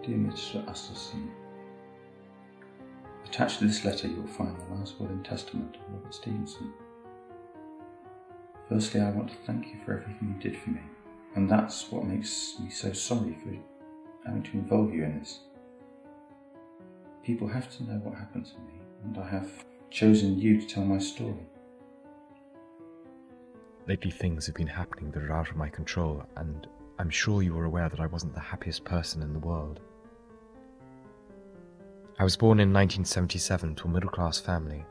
Dear Mr. Asselson, attached to this letter you will find the last will and testament of Robert Stevenson. Firstly, I want to thank you for everything you did for me, and that's what makes me so sorry for having to involve you in this. People have to know what happened to me, and I have chosen you to tell my story. Lately things have been happening that are out of my control, and I'm sure you are aware that I wasn't the happiest person in the world. I was born in 1977 to a middle-class family.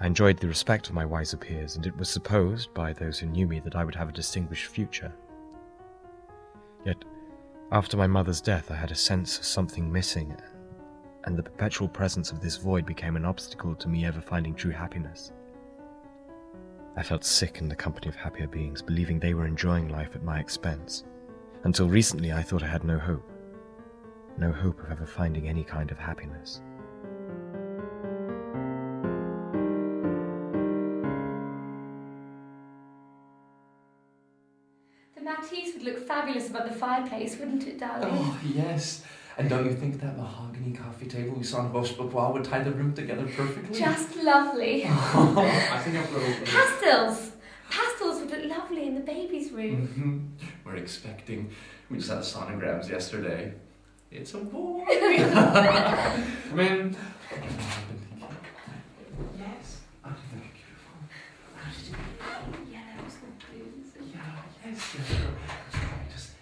I enjoyed the respect of my wiser peers, and it was supposed by those who knew me that I would have a distinguished future. Yet, after my mother's death, I had a sense of something missing, and the perpetual presence of this void became an obstacle to me ever finding true happiness. I felt sick in the company of happier beings, believing they were enjoying life at my expense. Until recently, I thought I had no hope. No hope of ever finding any kind of happiness. The Matisse would look fabulous above the fireplace, wouldn't it, darling? Oh, yes. And don't you think that mahogany coffee table we saw in Roche-Beaubois would tie the room together perfectly? Just lovely. I think I've got all the... Pastels! Pastels would look lovely in the baby's room. Mm-hmm. We're expecting. We just had sonograms yesterday. It's a boy. Come in. Yes. I think they're beautiful. Yellows and blues. Yeah, yes.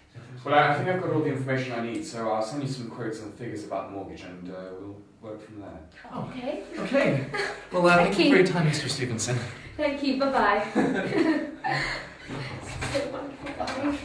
Well, I think I've got all the information I need, so I'll send you some quotes and figures about the mortgage, and we'll work from there. Oh, okay. Okay. Well, thank you for your time, Mr. Stevenson. Thank you. Bye-bye. So wonderful. Bye.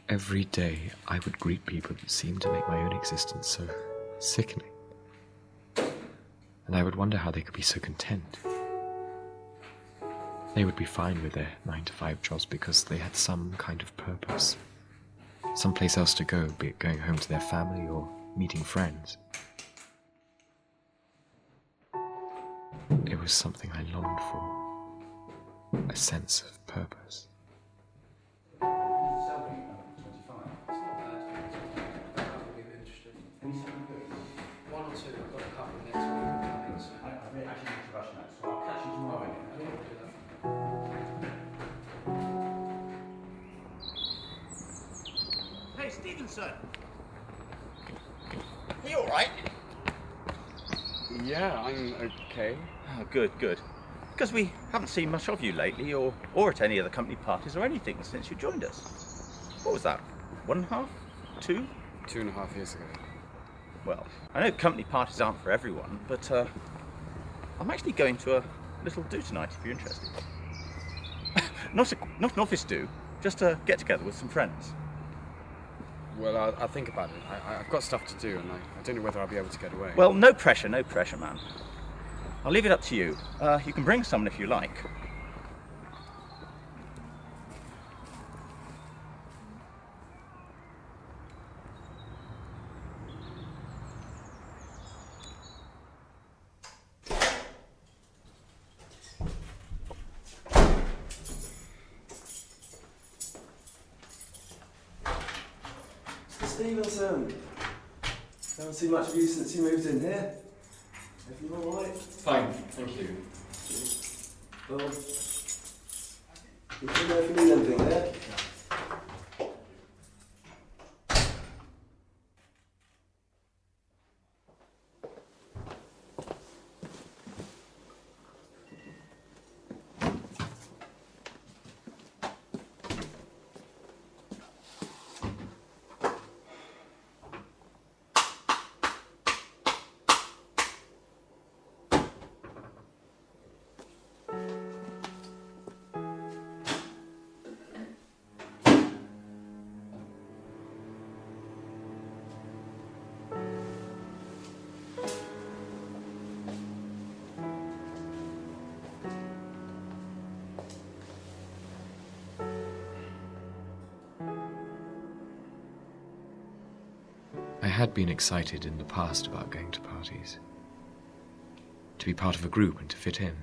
Every day I would greet people that seemed to make my own existence so sickening. And I would wonder how they could be so content. They would be fine with their 9-to-5 jobs because they had some kind of purpose. Someplace else to go, be it going home to their family or meeting friends. It was something I longed for. A sense of purpose. Hey, Stevenson! Are you alright? Yeah, I'm okay. Oh, good, good. Because we haven't seen much of you lately, or at any of the company parties or anything since you joined us. What was that? 1.5? 2? 2.5 years ago. Well, I know company parties aren't for everyone, but I'm actually going to a little do tonight if you're interested. Not an office do, just a get together with some friends. Well, I'll think about it. I've got stuff to do, and I don't know whether I'll be able to get away. Well, no pressure, man. I'll leave it up to you. You can bring someone if you like. Stevenson, haven't seen much of you since you moved in here. Everything all right? Fine, thank you. Well, you can know if you need anything there. had been excited in the past about going to parties, to be part of a group and to fit in,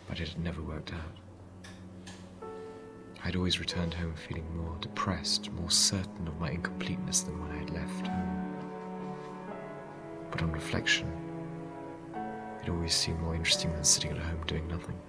but it had never worked out. I'd always returned home feeling more depressed, more certain of my incompleteness than when I had left home. But on reflection, it always seemed more interesting than sitting at home doing nothing.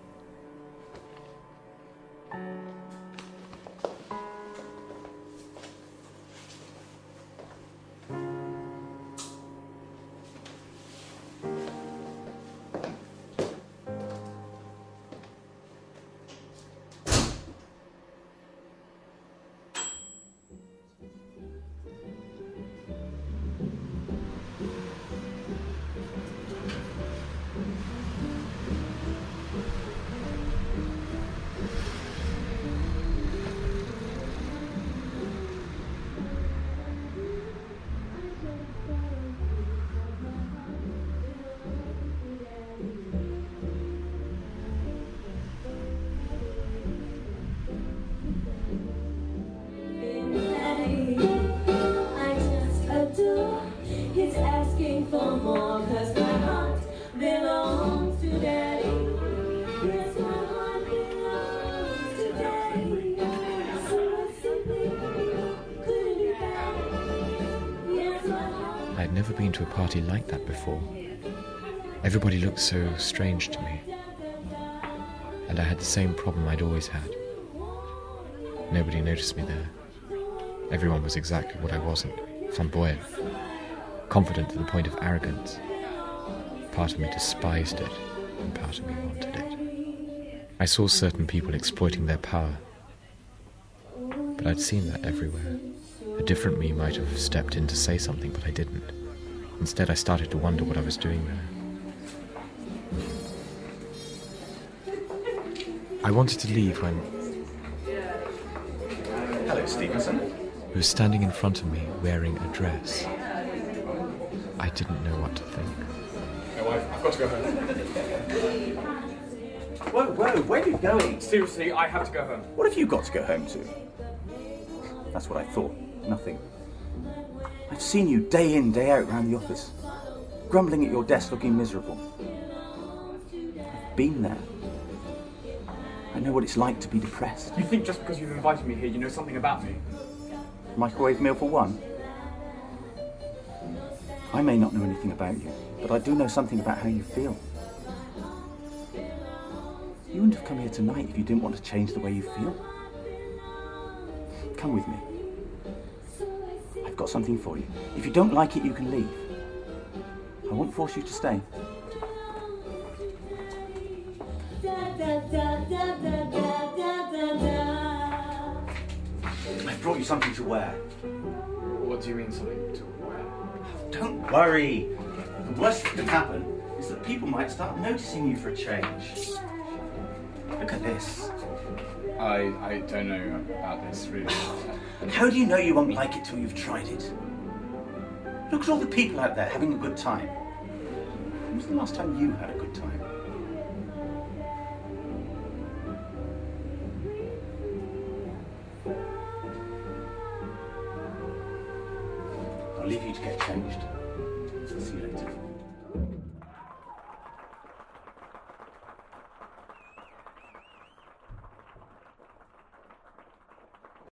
I'd never been to a party like that before. Everybody looked so strange to me. And I had the same problem I'd always had. Nobody noticed me there. Everyone was exactly what I wasn't. Flamboyant. Confident to the point of arrogance. Part of me despised it, and part of me wanted it. I saw certain people exploiting their power. But I'd seen that everywhere. A different me might have stepped in to say something, but I didn't. Instead, I started to wonder what I was doing there. I wanted to leave when... Hello, Stevenson. He was standing in front of me, wearing a dress. I didn't know what to think. No, I've got to go home. Whoa, where are you going? Seriously, I have to go home. What have you got to go home to? That's what I thought. Nothing. I've seen you day in, day out around the office, grumbling at your desk looking miserable. I've been there. I know what it's like to be depressed. You think just because you've invited me here, you know something about me? Microwave meal for one? I may not know anything about you, but I do know something about how you feel. You wouldn't have come here tonight if you didn't want to change the way you feel. Come with me. I've got something for you. If you don't like it, you can leave. I won't force you to stay. I brought you something to wear. What do you mean, something to wear? Don't worry. The worst that can happen is that people might start noticing you for a change. Look at this. I don't know about this, really. How do you know you won't like it till you've tried it? Look at all the people out there having a good time. When was the last time you had a good time? I'll leave you to get changed.